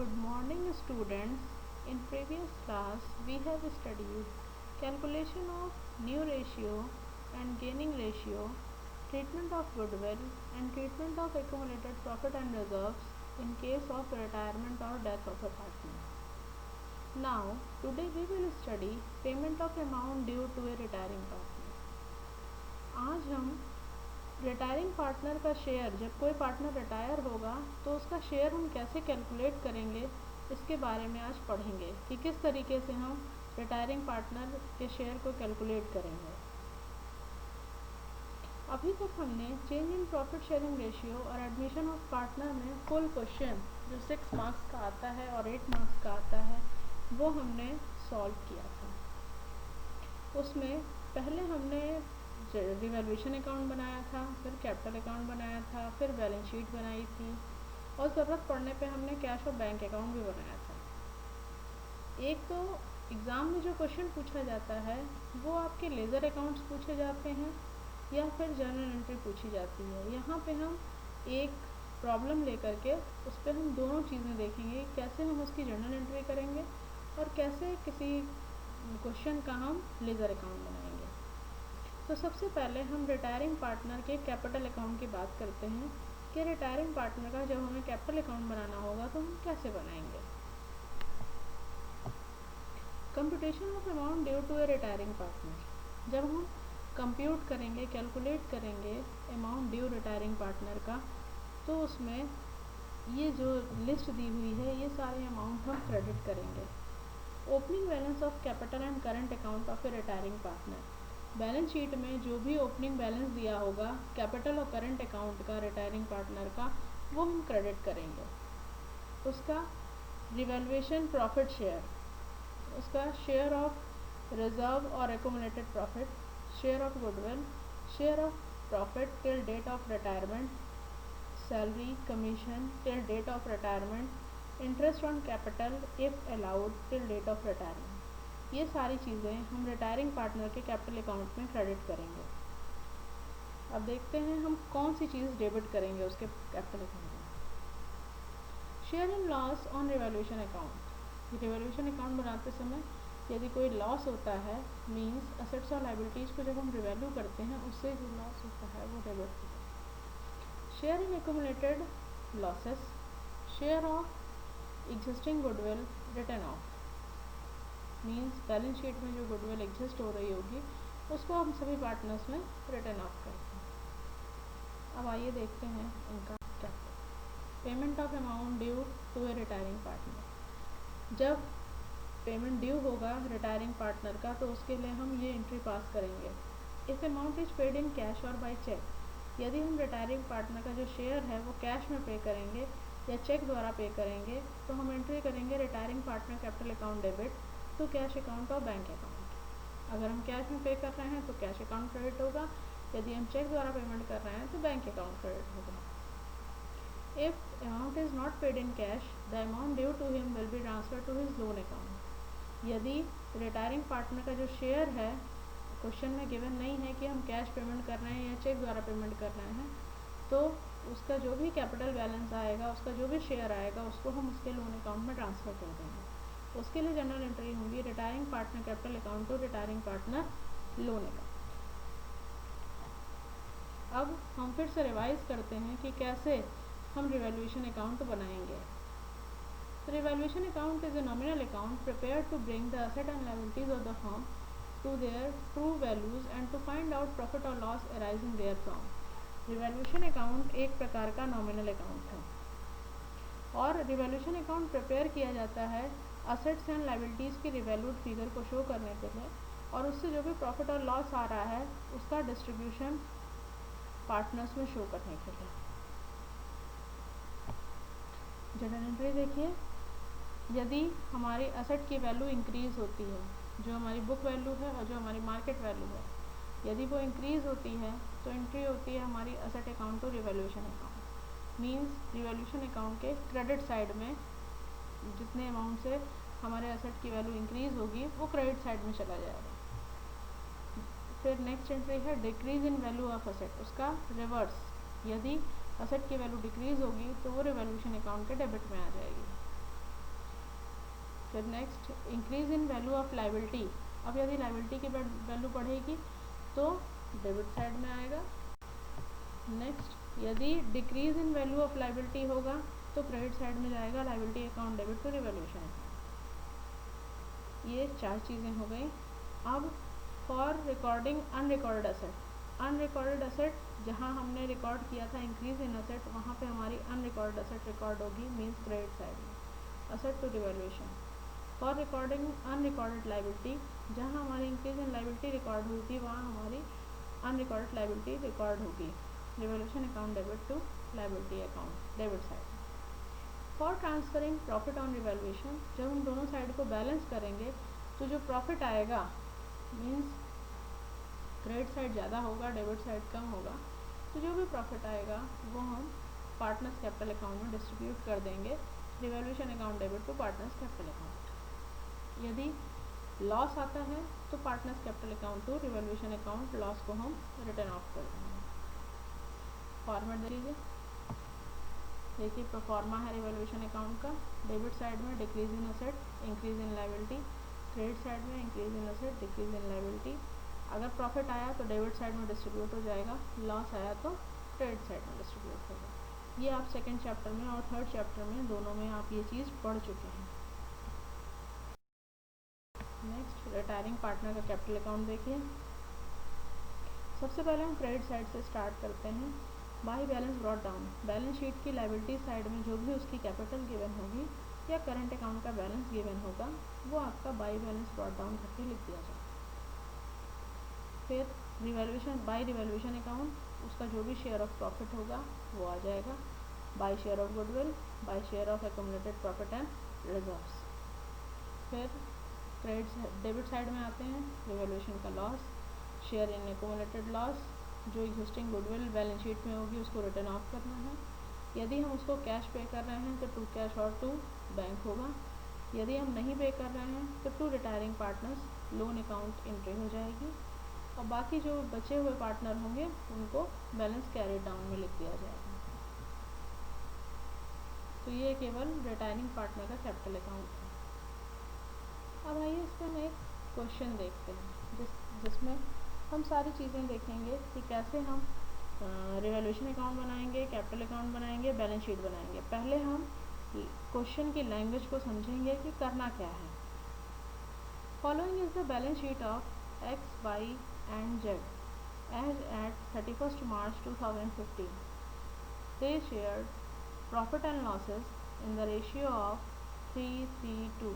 Good morning students. In previous class we have studied calculation of new ratio and gaining ratio, treatment of goodwill and treatment of accumulated profit and reserves in case of retirement or death of a partner. Now today we will study payment of amount due to a retiring partner. आज हम retiring partner का share, जब कोई partner retire होगा तो उसका share हम कैसे कैलकुलेट करेंगे, इसके बारे में आज पढ़ेंगे कि किस तरीके से हम रिटायरिंग पार्टनर के शेयर को कैलकुलेट करेंगे। अभी तक हमने change in profit sharing ratio और एडमिशन ऑफ पार्टनर में फुल क्वेश्चन जो 6 मार्क्स का आता है और 8 मार्क्स का आता है वो हमने सॉल्व किया था। उसमें पहले हमने रिवैल्यूएशन अकाउंट बनाया था, फिर कैपिटल अकाउंट बनाया था, फिर बैलेंस शीट बनाई थी और ज़रूरत पड़ने पे हमने कैश और बैंक अकाउंट भी बनाया था। एक तो एग्ज़ाम में जो क्वेश्चन पूछा जाता है वो आपके लेज़र अकाउंट्स पूछे जाते हैं या फिर जर्नल एंट्री पूछी जाती है। यहाँ पे हम एक प्रॉब्लम लेकर के उस पर हम दोनों चीज़ें देखेंगे, कैसे हम उसकी जर्नल एंट्री करेंगे और कैसे किसी क्वेश्चन का हम लेज़र अकाउंट बनाएंगे। तो सबसे पहले हम रिटायरिंग पार्टनर के कैपिटल अकाउंट की बात करते हैं कि रिटायरिंग पार्टनर का जब हमें कैपिटल अकाउंट बनाना होगा तो हम कैसे बनाएंगे। Computation of amount due to a retiring partner, जब हम कंप्यूट करेंगे, कैलकुलेट करेंगे अमाउंट ड्यू रिटायरिंग पार्टनर का, तो उसमें ये जो लिस्ट दी हुई है ये सारे अमाउंट हम क्रेडिट करेंगे। Opening balance of capital and current account of a retiring partner, balance sheet में जो भी ओपनिंग बैलेंस दिया होगा कैपिटल और करंट अकाउंट का रिटायरिंग पार्टनर का, वो हम क्रेडिट करेंगे। उसका रिवैल्यूएशन प्रॉफिट शेयर, उसका शेयर ऑफ रिजर्व और accumulated profit, share of goodwill, share of profit till date of retirement, salary commission till date of retirement, interest on capital if allowed till date of retirement, ये सारी चीज़ें हम retiring partner के capital account में credit करेंगे। अब देखते हैं हम कौन सी चीज़ डेबिट करेंगे उसके कैपिटल अकाउंट में। Share in loss on revaluation account, revaluation account बनाते समय यदि कोई लॉस होता है, मींस असेट्स और लायबिलिटीज़ को जब हम रिवैल्यू करते हैं उससे जो लॉस होता है वो डेबिट होता है। Share in accumulated losses, share of existing goodwill return of, means balance sheet में जो गुडविल एग्जिस्ट हो रही होगी उसको हम सभी पार्टनर्स में रिटर्न ऑफ करते हैं। अब आइए देखते हैं इनका क्या। Payment of amount due to a retiring partner, जब पेमेंट ड्यू होगा रिटायरिंग पार्टनर का तो उसके लिए हम ये एंट्री पास करेंगे। If amount is paid in cash और बाई चेक, यदि हम रिटायरिंग पार्टनर का जो शेयर है वो कैश में पे करेंगे या चेक द्वारा पे करेंगे तो हम एंट्री करेंगे retiring partner capital account debit to cash account और बैंक अकाउंट। अगर हम कैश में पे कर रहे हैं तो कैश अकाउंट क्रेडिट होगा, यदि हम चेक द्वारा पेमेंट कर रहे हैं तो बैंक अकाउंट क्रेडिट होगा। If amount is not paid in cash, the amount due to him will be transfer to his loan account, यदि रिटायरिंग पार्टनर का जो शेयर है क्वेश्चन में गिवन नहीं है कि हम कैश पेमेंट कर रहे हैं या चेक द्वारा पेमेंट कर रहे हैं, तो उसका जो भी कैपिटल बैलेंस आएगा, उसका जो भी शेयर आएगा उसको हम उसके लोन अकाउंट में ट्रांसफ़र कर देंगे। उसके लिए जनरल एंट्री होंगी retiring partner capital account to retiring partner loan account. अब हम फिर से रिवाइज करते हैं कि कैसे हम रिवैल्यूएशन अकाउंट बनाएंगे। तो revaluation account is a nominal account prepare to bring the asset and liabilities of the firm to their true values and to find out profit और loss arising therefrom. Revaluation account एक प्रकार का nominal account है और revaluation account prepare किया जाता है assets and liabilities की रिवैल्यूड फिगर को शो करने के लिए और उससे जो भी प्रॉफिट और लॉस आ रहा है उसका डिस्ट्रीब्यूशन पार्टनर्स में शो करने के लिए। जनरल एंट्री देखिए, यदि हमारी असेट की वैल्यू इंक्रीज़ होती है, जो हमारी बुक वैल्यू है और जो हमारी मार्केट वैल्यू है, यदि वो इंक्रीज़ होती है तो एंट्री होती है हमारी asset account to revaluation account, means revaluation account के क्रेडिट साइड में जितने अमाउंट से हमारे असेट की वैल्यू इंक्रीज़ होगी वो क्रेडिट साइड में चला जाएगा। फिर नेक्स्ट एंट्री है decrease in value of asset, उसका रिवर्स, यदि असेट की वैल्यू डिक्रीज़ होगी तो वो रिवैल्यूएशन अकाउंट के डेबिट में आ जाएगी। फिर next increase in value of liability, अब यदि लाइबिलिटी की वैल्यू बढ़ेगी तो डेबिट साइड में आएगा। नेक्स्ट यदि decrease in value of liability होगा तो क्रेडिट साइड में जाएगा, liability account debit to revaluation account. ये 4 चीज़ें हो गई। अब for recording unrecorded asset, unrecorded asset जहाँ हमने रिकॉर्ड किया था इंक्रीज इन एसेट, वहाँ पे हमारी अनरिकॉर्डेड एसेट रिकॉर्ड होगी, मीन्स क्रेडिट साइड में asset to revaluation. For recording unrecorded liability, जहाँ हमारी इंक्रीज इन लाइबिलिटी रिकॉर्ड हुई थी वहाँ हमारी अनरिकॉर्डेड लाइबिलिटी रिकॉर्ड होगी, revaluation account debit to liability account debit side. For transferring profit on revaluation, जब हम दोनों साइड को बैलेंस करेंगे तो जो प्रॉफिट आएगा मीन्स क्रेडिट साइड ज़्यादा होगा, डेबिट साइड कम होगा, तो जो भी प्रॉफिट आएगा वो हम पार्टनर्स कैपिटल अकाउंट में डिस्ट्रीब्यूट कर देंगे, revaluation account debit to partners capital account. यदि लॉस आता है तो partners capital account to revaluation account, loss को हम रिटर्न ऑफ कर देंगे। फॉर्मेट दीजिए, देखिए प्रोफॉर्मा है रिवैल्यूएशन अकाउंट का, डेबिट साइड में decrease in asset, increase in liability, credit side में increase in asset, decrease in liability. अगर प्रॉफिट आया तो डेबिट साइड में डिस्ट्रीब्यूट हो जाएगा, लॉस आया तो क्रेडिट साइड में डिस्ट्रीब्यूट होगा। ये आप सेकेंड चैप्टर में और थर्ड चैप्टर में दोनों में आप ये चीज़ पढ़ चुके हैं। नेक्स्ट रिटायरिंग पार्टनर का कैपिटल अकाउंट देखिए। सबसे पहले हम क्रेडिट साइड से स्टार्ट करते हैं। By balance brought down, balance sheet की लायबिलिटी साइड में जो भी उसकी कैपिटल गिवन होगी या करंट अकाउंट का बैलेंस गिवन होगा वो आपका बाई बैलेंस ब्रॉट डाउन करके लिख दिया जाए। फिर रिवैल्यूएशन, बाई रिवैल्यूएशन अकाउंट, उसका जो भी शेयर ऑफ प्रॉफिट होगा वो आ जाएगा, by share of goodwill, by share of accumulated profit and reserves. फिर क्रेडिट डेबिट साइड में आते हैं, रिवैल्यूएशन का loss, share in accumulated loss, जो एग्जिस्टिंग गुडविल बैलेंस शीट में होगी उसको रिटर्न ऑफ करना है। यदि हम उसको कैश पे कर रहे हैं तो टू कैश और टू बैंक होगा, यदि हम नहीं पे कर रहे हैं तो to retiring partners loan account entry हो जाएगी, और बाकी जो बचे हुए पार्टनर होंगे उनको बैलेंस कैरी डाउन में लिख दिया जाएगा। तो ये केवल रिटायरिंग पार्टनर का कैपिटल अकाउंट है। अब आइए इस पर हम एक क्वेश्चन देखते हैं जिसमें हम सारी चीज़ें देखेंगे कि कैसे हम रिवैल्यूएशन अकाउंट बनाएंगे, कैपिटल अकाउंट बनाएंगे, बैलेंस शीट बनाएंगे। पहले हम क्वेश्चन की लैंग्वेज को समझेंगे कि करना क्या है। Following is the balance sheet of X, Y and Z as at 31st March 2015. They shared profit and losses in the ratio of 3:3:2.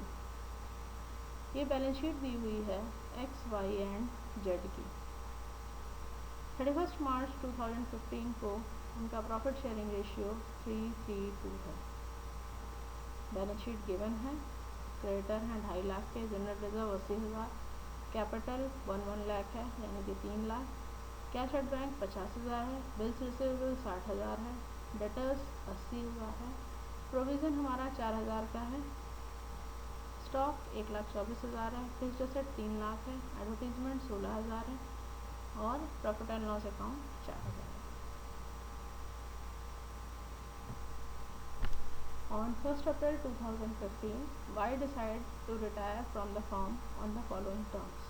ये बैलेंस शीट दी हुई है एक्स, वाई एंड जेड की। 31st March 2015 को उनका profit sharing ratio 3:3:2 है। Balance sheet given है, creditor हैं 2.5 लाख के, जनरल रिजर्व 80,000, कैपिटल 1 लाख है यानी कि 3 लाख, कैश एट बैंक 50,000 है, बिल्स रिसीवेबल 60,000 है, डेटर्स 80,000 है, प्रोविज़न हमारा 4,000 का है, स्टॉक 1,24,000 है, फिक्स्ड एसेट 3 लाख है, एडवर्टीजमेंट 16,000 है और प्रॉफिट एंड लॉस अकाउंट 4,000 है। On 1st April 2015, Y decided to retire from the firm on the following terms.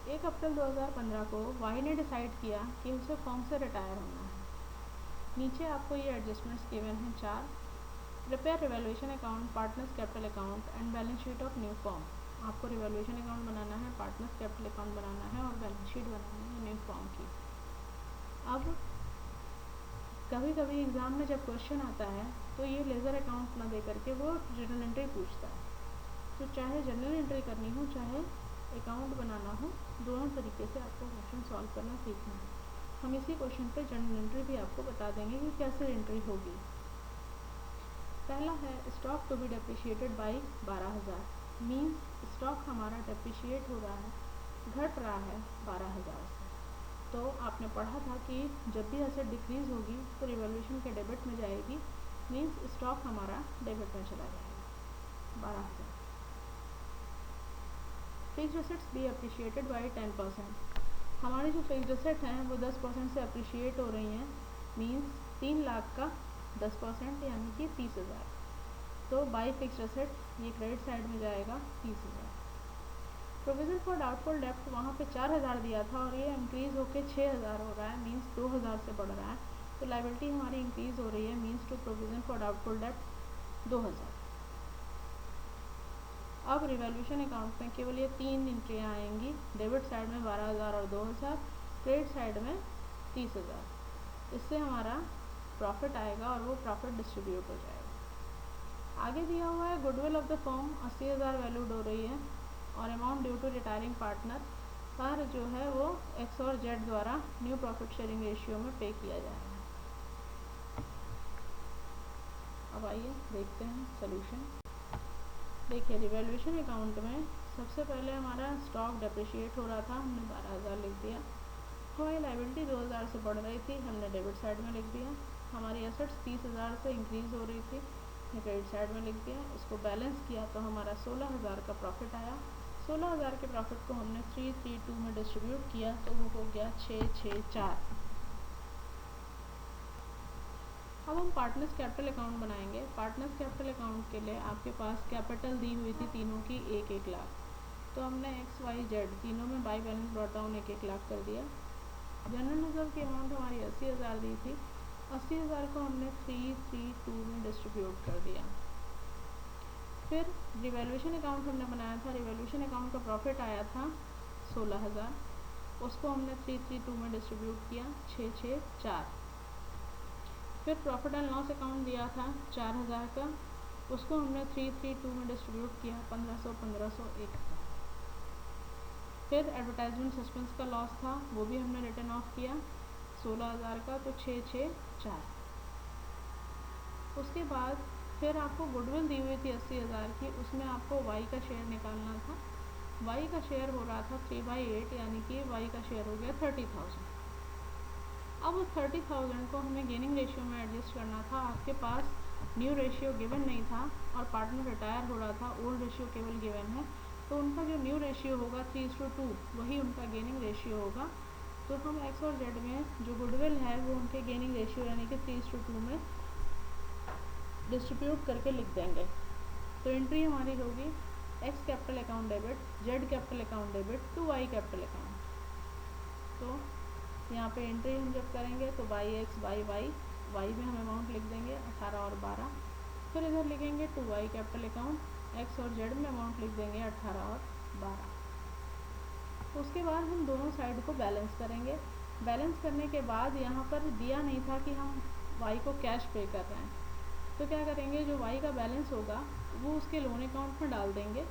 1 अप्रैल 2015 को वाई ने डिसाइड किया कि उसे फर्म से रिटायर होना है। नीचे आपको ये एडजस्टमेंट्स गिवन हैं 4। Prepare revaluation account, partners capital account and balance sheet of new firm. आपको रिवैल्यूएशन अकाउंट बनाना है, पार्टनर्स कैपिटल अकाउंट बनाना है और बैलेंस शीट बनानी है न्यू फर्म की। अब कभी कभी एग्ज़ाम में जब क्वेश्चन आता है तो ये लेज़र अकाउंट ना दे करके वो जर्नल एंट्री पूछता है। तो चाहे जर्नल एंट्री करनी हो चाहे अकाउंट बनाना हो, दोनों तरीके से आपको क्वेश्चन सॉल्व करना सीखना है। हम इसी क्वेश्चन पे जर्नल एंट्री भी आपको बता देंगे कि कैसे एंट्री होगी। पहला है stock to be depreciated by 12,000, means stock हमारा डेप्रिशिएट हो रहा है, घट रहा है 12,000 से। तो आपने पढ़ा था कि जब भी एसेट डिक्रीज़ होगी तो रिवैल्यूएशन के डेबिट में जाएगी, मीन्स स्टॉक हमारा डेबिट में चला जाएगा 12,000। Fixed assets be appreciated by 10%, हमारी जो फिक्स्ड एसेट हैं वो 10% से अप्रिशिएट हो रही हैं, मीन्स 3 लाख का 10% यानी कि 30,000। तो बाई फिक्स्ड एसेट ये क्रेडिट साइड में जाएगा 30,000। प्रोविज़न फॉर डाउटफुल डेप्ट वहाँ पे 4,000 दिया था और ये इंक्रीज़ होके 6,000 हो रहा है, मीन्स 2,000 से बढ़ रहा है, तो लायबिलिटी हमारी इंक्रीज़ हो रही है, means to provision for doubtful डेप्ट 2,000। अब रिवैल्यूएशन अकाउंट में केवल ये 3 एंट्रियाँ आएंगी, डेबिट साइड में 12,000 और 2,000, क्रेडिट साइड में 30,000। इससे हमारा प्रॉफिट आएगा और वो प्रॉफिट डिस्ट्रीब्यूट हो जाएगा। आगे दिया हुआ है goodwill of the firm 80,000 valued हो रही है और amount due to retiring partner पर जो है वो एक्स और जेड द्वारा न्यू प्रॉफिट शेयरिंग रेशियो में पे किया जाएगा। अब आइए देखते हैं सोल्यूशन। देखिए रिवैल्यूएशन अकाउंट में सबसे पहले हमारा स्टॉक डेप्रिशिएट हो रहा था, हमने 12,000 लिख दिया। हमारी लायबिलिटी 2,000 से बढ़ रही थी, हमने डेबिट साइड में लिख दिया। हमारी एसेट्स 30,000 से इंक्रीज़ हो रही थी, हमने क्रेडिट साइड में लिख दिया। इसको बैलेंस किया तो हमारा 16,000 का प्रॉफिट आया। 16,000 के प्रॉफिट को हमने 332 में डिस्ट्रीब्यूट किया तो वो हो गया 664। अब हम पार्टनर्स कैपिटल अकाउंट बनाएंगे। पार्टनर्स कैपिटल अकाउंट के लिए आपके पास कैपिटल दी हुई थी तीनों की 1-1 लाख, तो हमने एक्स वाई जेड तीनों में by balance brought down 1-1 lakh कर दिया। जनरल रिजर्व की अमाउंट हमारी 80,000 दी थी, 80,000 को हमने 332 में डिस्ट्रीब्यूट कर दिया। फिर रिवैल्यूएशन अकाउंट हमने बनाया था, रिवैल्यूएशन अकाउंट का प्रॉफिट आया था 16,000, उसको हमने 332 में डिस्ट्रीब्यूट किया 664। फिर प्रॉफिट एंड लॉस अकाउंट दिया था 4,000 का, उसको हमने 332 में डिस्ट्रीब्यूट किया 1,500, 1,500, 1,000। फिर एडवर्टाइजमेंट सस्पेंस का लॉस था, वो भी हमने रिटर्न ऑफ किया 16,000 का, तो 664। उसके बाद फिर आपको गुडविल दी हुई थी 80,000 की, उसमें आपको वाई का शेयर निकालना था। वाई का शेयर हो रहा था 3/8, यानी कि वाई का शेयर हो गया 30,000। अब उस 30,000 को हमें गेनिंग रेशियो में एडजस्ट करना था। आपके पास न्यू रेशियो गिवन नहीं था और पार्टनर रिटायर हो रहा था, ओल्ड रेशियो केवल गिवन है, तो उनका जो न्यू रेशियो होगा 3:2 वही उनका गेनिंग रेशियो होगा। तो हम एक्स और जेड में जो गुडविल है वो उनके गेनिंग रेशियो यानी कि 3:2 में डिस्ट्रीब्यूट करके लिख देंगे। तो एंट्री हमारी होगी X capital account debit, Z capital account debit to Y capital account. तो यहाँ पे एंट्री हम जब करेंगे तो by X by Y, Y में हम अमाउंट लिख देंगे 18 और 12। फिर इधर लिखेंगे to Y capital account, X और जेड में अमाउंट लिख देंगे 18 और 12। उसके बाद हम दोनों साइड को बैलेंस करेंगे। बैलेंस करने के बाद यहाँ पर दिया नहीं था कि हम वाई को कैश पे कर रहे हैं, तो क्या करेंगे, जो वाई का बैलेंस होगा वो उसके लोन अकाउंट में डाल देंगे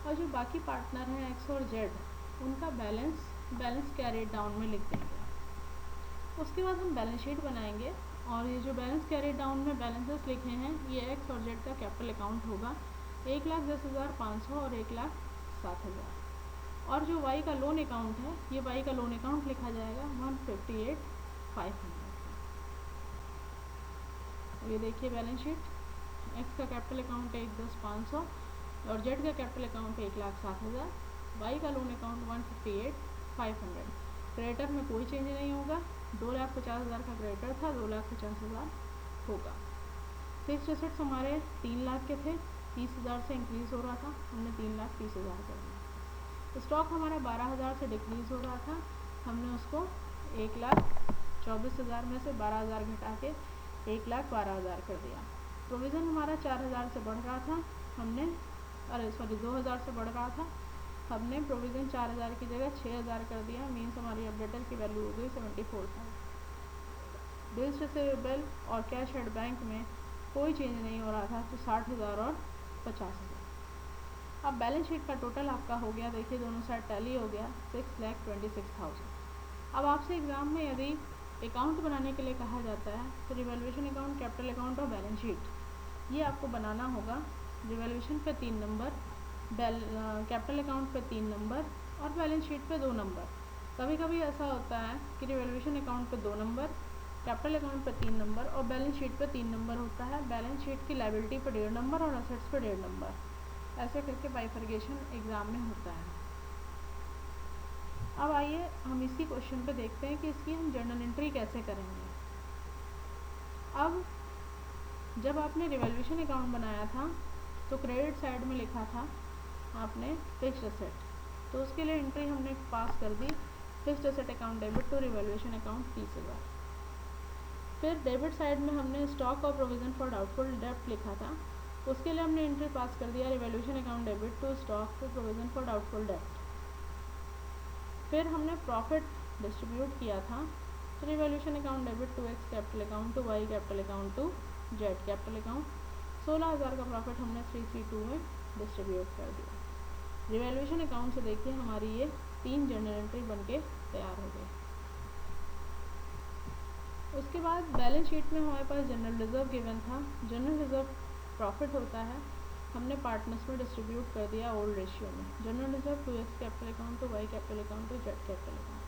और जो बाकी पार्टनर हैं एक्स और जेड उनका बैलेंस कैरिड डाउन में लिख देंगे। उसके बाद हम बैलेंस शीट बनाएंगे और ये जो बैलेंस कैरिड डाउन में बैलेंसेस लिखे हैं ये एक्स और जेड का कैपिटल अकाउंट होगा 1,10,500 और 1,07,000। और जो वाई का लोन अकाउंट है ये वाई का लोन अकाउंट लिखा जाएगा 158,500। ये देखिए बैलेंस शीट, एक्स का कैपिटल अकाउंट है 1,10,500 और जेड का कैपिटल अकाउंट है 1,07,000, वाई का लोन अकाउंट 158,500। क्रेडिटर में कोई चेंज नहीं होगा, 2,50,000 का क्रेडिटर था, 2,50,000 होगा। फिक्स्ड एसेट्स हमारे 3 लाख के थे, 30,000 से इंक्रीज़ हो रहा था, हमने 3,30,000 कर दिया। स्टॉक हमारा 12,000 से डिक्रीज़ हो रहा था, हमने उसको 1,24,000 में से 12,000 घटा के 1,12,000 कर दिया। प्रोविज़न हमारा 4,000 से बढ़ रहा था, हमने 2,000 से बढ़ रहा था, हमने प्रोविज़न 4,000 की जगह 6,000 कर दिया, मीन्स हमारी अपडेटर की वैल्यू हो गई 74,000। बिल्स रिसीवेबल और कैश एट बैंक में कोई चेंज नहीं हो रहा था, तो 60,000 और 50,000। अब बैलेंस शीट का टोटल आपका हो गया, देखिए दोनों साइड टैली हो गया 6,26,000। अब आपसे एग्ज़ाम में यदि अकाउंट बनाने के लिए कहा जाता है तो रिवैल्यूएशन अकाउंट, कैपिटल अकाउंट और बैलेंस शीट ये आपको बनाना होगा। रिवैल्यूएशन पे 3 नंबर, कैपिटल अकाउंट पे 3 नंबर और बैलेंस शीट पे 2 नंबर। कभी कभी ऐसा होता है कि रिवैल्यूएशन अकाउंट पे 2 नंबर, कैपिटल अकाउंट पे 3 नंबर और बैलेंस शीट पे 3 नंबर होता है। बैलेंस शीट की लायबिलिटी पे 1.5 नंबर और असेट्स पे 1.5 नंबर, ऐसे करके बाइफर्केशन एग्ज़ाम में होता है। अब आइए हम इसी क्वेश्चन पे देखते हैं कि इसकी हम जर्नल एंट्री कैसे करेंगे। अब जब आपने रिवैल्यूएशन अकाउंट बनाया था तो क्रेडिट साइड में लिखा था आपने फिक्स्ड एसेट, तो उसके लिए एंट्री हमने पास कर दी fixed asset account debit to revaluation account 30,000। फिर डेबिट साइड में हमने स्टॉक और प्रोविज़न फॉर डाउटफुल डेब्ट लिखा था, उसके लिए हमने एंट्री पास कर दिया revaluation account debit to stock to provision for doubtful डेब्ट। फिर हमने प्रॉफिट डिस्ट्रीब्यूट किया था, तो revaluation account debit to X capital account to Y capital account to Z capital account. 16,000 का प्रॉफिट हमने 332 में डिस्ट्रीब्यूट कर दिया। रिवैल्यूएशन अकाउंट से देखिए हमारी ये 3 जर्नल एंट्री बनके तैयार हो गई। उसके बाद बैलेंस शीट में हमारे पास जनरल रिजर्व गिवन था। जनरल रिजर्व प्रॉफिट होता है, हमने पार्टनर्स में डिस्ट्रीब्यूट कर दिया ओल्ड रेशियो में। General reserve to X capital account to Y capital account to Z capital account.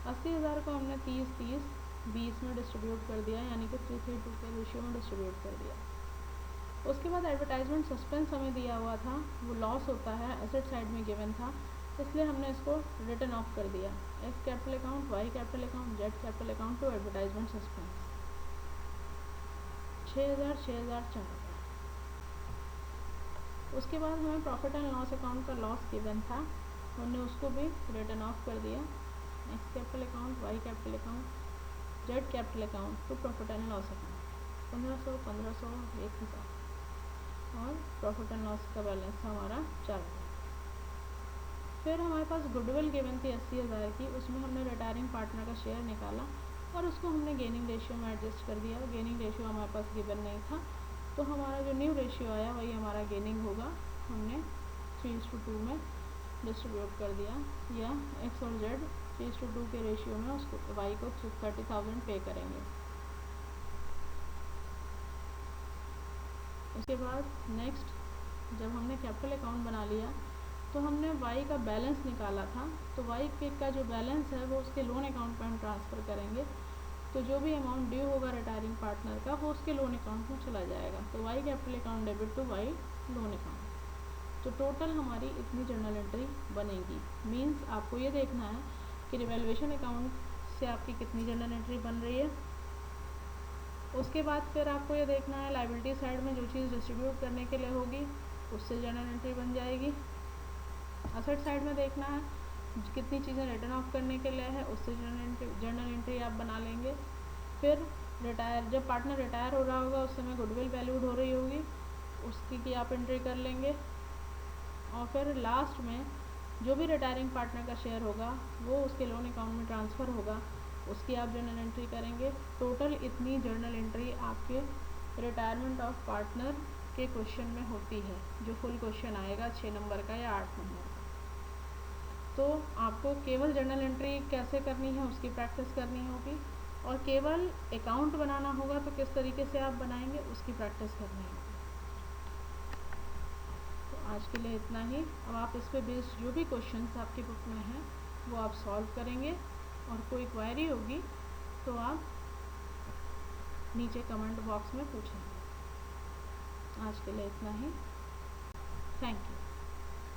80,000 को हमने 30-30-20 में डिस्ट्रीब्यूट कर दिया, यानी कि 3:2 के रेशियो में डिस्ट्रीब्यूट कर दिया। उसके बाद एडवर्टाइजमेंट सस्पेंस हमें दिया हुआ था, वो लॉस होता है, एसेट साइड में गिवन था, इसलिए हमने इसको रिटर्न ऑफ कर दिया। X capital account, Y capital account, Z capital account to advertisement suspense. 6,000, 6,000, 4,000। उसके बाद हमें प्रॉफिट एंड लॉस अकाउंट का लॉस गिवन था, हमने उसको भी रिटर्न ऑफ कर दिया। X capital account, Y capital account, Z capital account to profit and loss account. 1500, 1500, 1,000 और प्रॉफिट एंड लॉस का बैलेंस था हमारा 4,000। फिर हमारे पास गुडविल गिवन थी 80,000 की, उसमें हमने रिटायरिंग पार्टनर का शेयर निकाला और उसको हमने गेनिंग रेशियो में एडजस्ट कर दिया। गेनिंग रेशियो हमारे पास गिवन नहीं था, तो हमारा जो न्यू रेशियो आया वही हमारा गेनिंग होगा। हमने 3:2 में डिस्ट्रीब्यूट कर दिया, या एक्स और जेड 3:2 के रेशियो में उसको वाई को 30,000 पे करेंगे। उसके बाद नेक्स्ट जब हमने कैपिटल अकाउंट बना लिया तो हमने वाई का बैलेंस निकाला था, तो वाई का जो बैलेंस है वो उसके लोन अकाउंट पर हम ट्रांसफ़र करेंगे, तो जो भी अमाउंट ड्यू होगा रिटायरिंग पार्टनर का वो उसके लोन अकाउंट में चला जाएगा। तो Y capital account debit to Y loan account. तो टोटल हमारी इतनी जर्नल एंट्री बनेगी। मीन्स आपको ये देखना है कि रिवैल्यूएशन अकाउंट से आपकी कितनी जर्नल एंट्री बन रही है। उसके बाद फिर आपको ये देखना है लायबिलिटी साइड में जो चीज़ डिस्ट्रीब्यूट करने के लिए होगी उससे जर्नल एंट्री बन जाएगी। असेट साइड में देखना है कितनी चीज़ें रिटर्न ऑफ करने के लिए है, उससे जर्नल एंट्री आप बना लेंगे। फिर जब पार्टनर रिटायर हो रहा होगा उस समय गुडविल वैल्यूड हो रही होगी, उसकी की आप एंट्री कर लेंगे। और फिर लास्ट में जो भी रिटायरिंग पार्टनर का शेयर होगा वो उसके लोन अकाउंट में ट्रांसफ़र होगा, उसकी आप जर्नल एंट्री करेंगे। टोटल इतनी जर्नल एंट्री आपके रिटायरमेंट ऑफ पार्टनर के क्वेश्चन में होती है, जो फुल क्वेश्चन आएगा 6 नंबर का या 8 नंबर का। तो आपको केवल जर्नल एंट्री कैसे करनी है उसकी प्रैक्टिस करनी होगी, और केवल अकाउंट बनाना होगा तो किस तरीके से आप बनाएंगे उसकी प्रैक्टिस करनी होगी। तो आज के लिए इतना ही। अब आप इस पे बेस्ड जो भी क्वेश्चंस आपकी बुक में हैं वो आप सॉल्व करेंगे, और कोई क्वेरी होगी तो आप नीचे कमेंट बॉक्स में पूछेंगे। आज के लिए इतना ही। Thank you.